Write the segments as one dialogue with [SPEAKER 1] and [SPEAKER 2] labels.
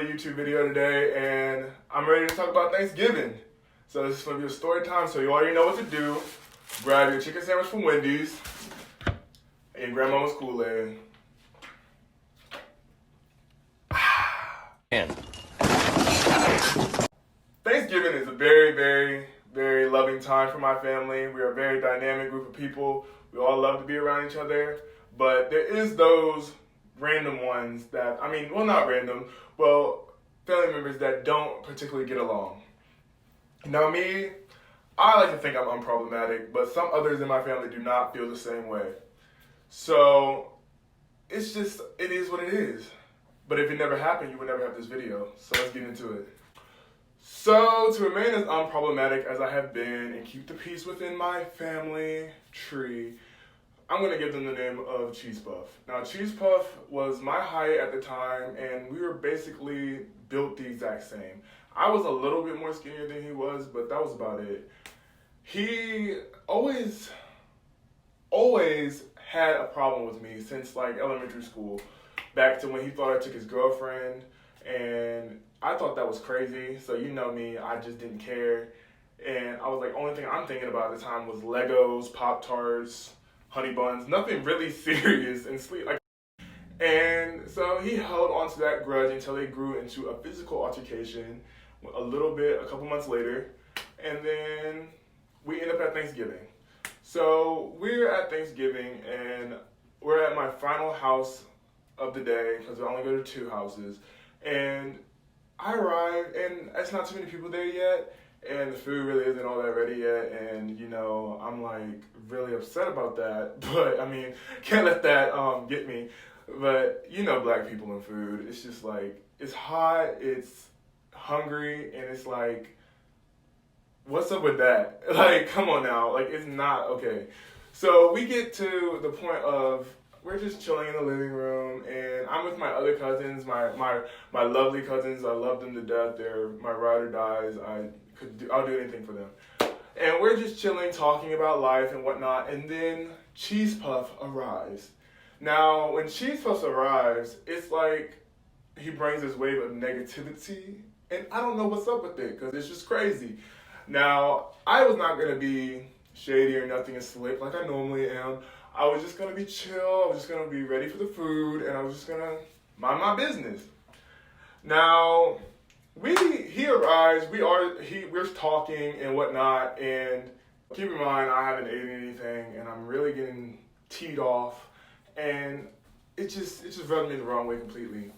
[SPEAKER 1] another YouTube video today, and I'm ready to talk about Thanksgiving. So this is going to be a story time, so you already know what to do. Grab your chicken sandwich from Wendy's and grandmama's Kool-Aid. Thanksgiving is a very loving time for my family. We are a very dynamic group of people. We all love to be around each other, but there is those random ones that, not random, family members that don't particularly get along. Now me, I like to think I'm unproblematic, but some others in my family do not feel the same way. So, it is what it is. But if it never happened, you would never have this video. So let's get into it. So, to remain as unproblematic as I have been and keep the peace within my family tree, I'm going to give them the name of Cheese Puff. Now, Cheese Puff was my height at the time, and we were basically built the exact same. I was a little bit more skinnier than he was, but that was about it. He always had a problem with me since like elementary school, back to when he thought I took his girlfriend, and I thought that was crazy. So you know me, I just didn't care. And I was like, only thing I'm thinking about at the time was Legos, Pop-Tarts, honey buns, nothing really serious and sweet. And so he held on to that grudge until they grew into a physical altercation a couple months later. And then we end up at Thanksgiving. So we're at Thanksgiving and we're at my final house of the day because I only go to 2 houses. And I arrive and it's not too many people there yet. And the food really isn't all that ready yet, and I'm like really upset about that. But can't let that get me. But black people and food, it's just like, it's hot, it's hungry, and it's like, what's up with that? Like, come on now, like it's not okay. So we get to the point of we're just chilling in the living room, and I'm with my other cousins, my lovely cousins. I love them to death. They're my ride or dies. I'll do anything for them. And we're just chilling, talking about life and whatnot, and then Cheese Puff arrives. Now, when Cheese Puff arrives, it's like he brings this wave of negativity, and I don't know what's up with it, because it's just crazy. Now, I was not going to be shady or nothing and slick like I normally am. I was just going to be chill, I was just going to be ready for the food, and I was just going to mind my business. Now, he arrives, we're talking and whatnot, and keep in mind I haven't eaten anything, and I'm really getting teed off, and it just rubbed me the wrong way completely.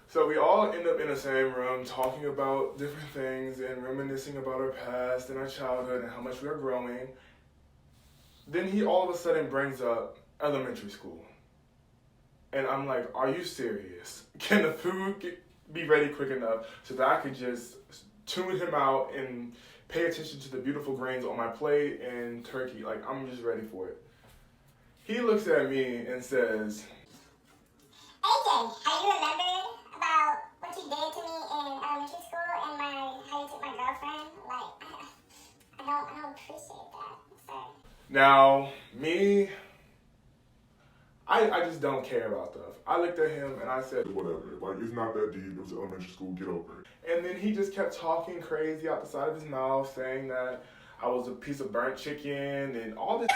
[SPEAKER 1] So we all end up in the same room talking about different things and reminiscing about our past and our childhood and how much we are growing. Then he all of a sudden brings up elementary school. And I'm like, are you serious? Can the food be ready quick enough so that I could just tune him out and pay attention to the beautiful grains on my plate and turkey? Like, I'm just ready for it. He looks at me and says,
[SPEAKER 2] AJ, have you remembered about what you did to me in elementary school and how you took my girlfriend? Like, I don't appreciate that, sir.
[SPEAKER 1] Now, me, I just don't care about stuff. I looked at him and I said,
[SPEAKER 3] whatever, like it's not that deep, it was elementary school, get over it.
[SPEAKER 1] And then he just kept talking crazy out the side of his mouth, saying that I was a piece of burnt chicken and all this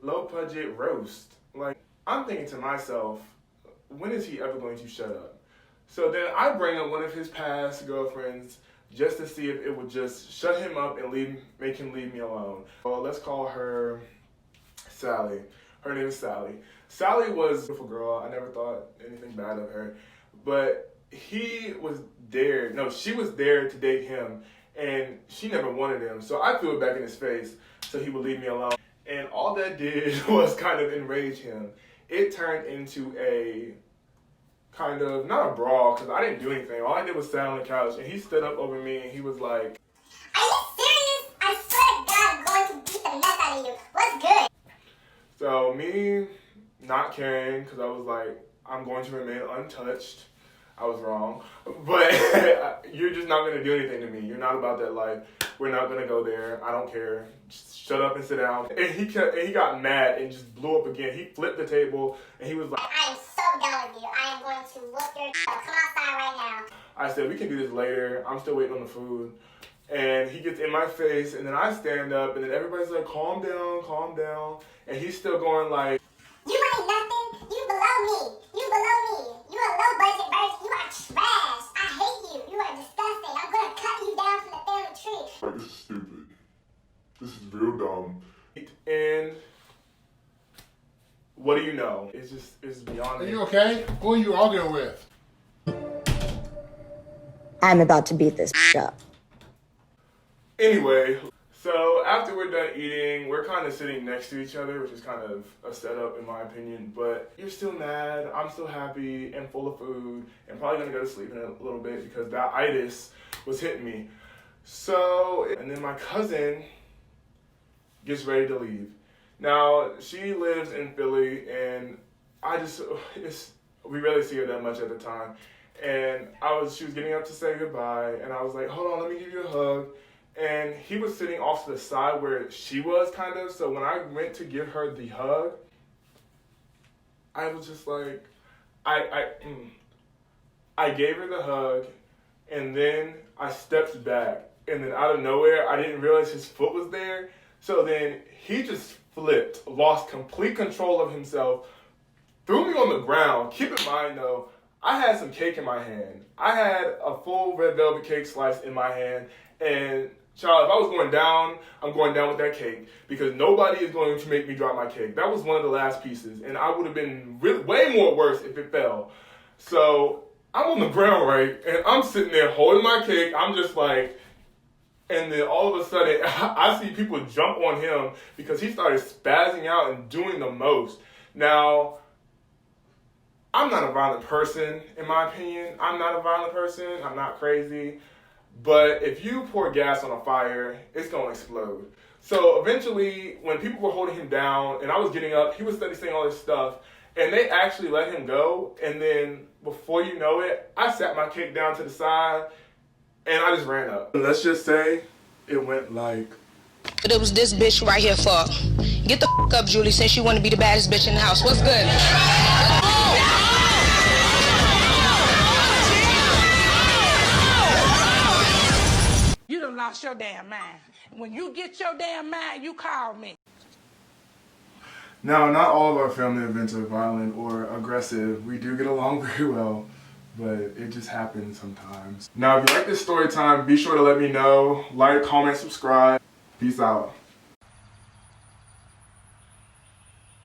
[SPEAKER 1] low budget roast. Like, I'm thinking to myself, when is he ever going to shut up? So then I bring up one of his past girlfriends just to see if it would just shut him up and make him leave me alone. Well, let's call her Sally. Her name is Sally. Sally was a beautiful girl. I never thought anything bad of her. But she was there to date him, and she never wanted him. So I threw it back in his face so he would leave me alone. And all that did was kind of enrage him. It turned into a kind of, not a brawl, because I didn't do anything. All I did was sit on the couch, and he stood up over me, and he was like,
[SPEAKER 2] are you serious? I swear to God, I'm going to beat the mess out of you. What's good?
[SPEAKER 1] So me not caring, because I was like, I'm going to remain untouched. I was wrong. But you're just not going to do anything to me. You're not about that life. We're not going to go there. I don't care. Just shut up and sit down. And he got mad and just blew up again. He flipped the table and he was like,
[SPEAKER 2] I am so done with you. I am
[SPEAKER 1] I said, we can do this later. I'm still waiting on the food. And he gets in my face, and then I stand up, and then everybody's like, calm down, calm down. And he's still going like,
[SPEAKER 2] you ain't nothing. You below me. You below me. You a low budget version. You are trash. I hate you. You are disgusting. I'm going to cut you down from the family tree.
[SPEAKER 3] Like, this is stupid. This is real dumb.
[SPEAKER 1] and what do you know? It's beyond.
[SPEAKER 4] Are you okay? Who are you arguing with?
[SPEAKER 5] I'm about to beat this up.
[SPEAKER 1] Anyway, so after we're done eating, we're kind of sitting next to each other, which is kind of a setup in my opinion, but you're still mad, I'm still happy and full of food and probably gonna go to sleep in a little bit because that itis was hitting me. So, and then my cousin gets ready to leave. Now, she lives in Philly and we rarely see her that much at the time. And she was getting up to say goodbye and I was like, hold on, let me give you a hug. And he was sitting off to the side where she was kind of, so when I went to give her the hug, I was just like, I gave her the hug and then I stepped back and then out of nowhere, I didn't realize his foot was there. So then he just flipped, lost complete control of himself, threw me on the ground. Keep in mind though, I had some cake in my hand. I had a full red velvet cake slice in my hand and child, if I was going down, I'm going down with that cake because nobody is going to make me drop my cake. That was one of the last pieces, and I would have been way more worse if it fell. So I'm on the ground, right, and I'm sitting there holding my cake. I'm just like, and then all of a sudden, I see people jump on him because he started spazzing out and doing the most. Now, I'm not a violent person, in my opinion. I'm not a violent person. I'm not crazy. But if you pour gas on a fire, it's going to explode. So eventually, when people were holding him down and I was getting up, he was saying all this stuff, and they actually let him go. And then before you know it, I sat my cake down to the side and I just ran up. Let's just say it went like...
[SPEAKER 6] But it was this bitch right here for. Get the f up, Julie, since you want to be the baddest bitch in the house. What's good?
[SPEAKER 7] You done lost your damn mind. When you get your damn mind, you call me.
[SPEAKER 1] Now, not all of our family events are violent or aggressive. We do get along very well, but it just happens sometimes. Now, if you like this story time, be sure to let me know. Like, comment, subscribe. Peace out.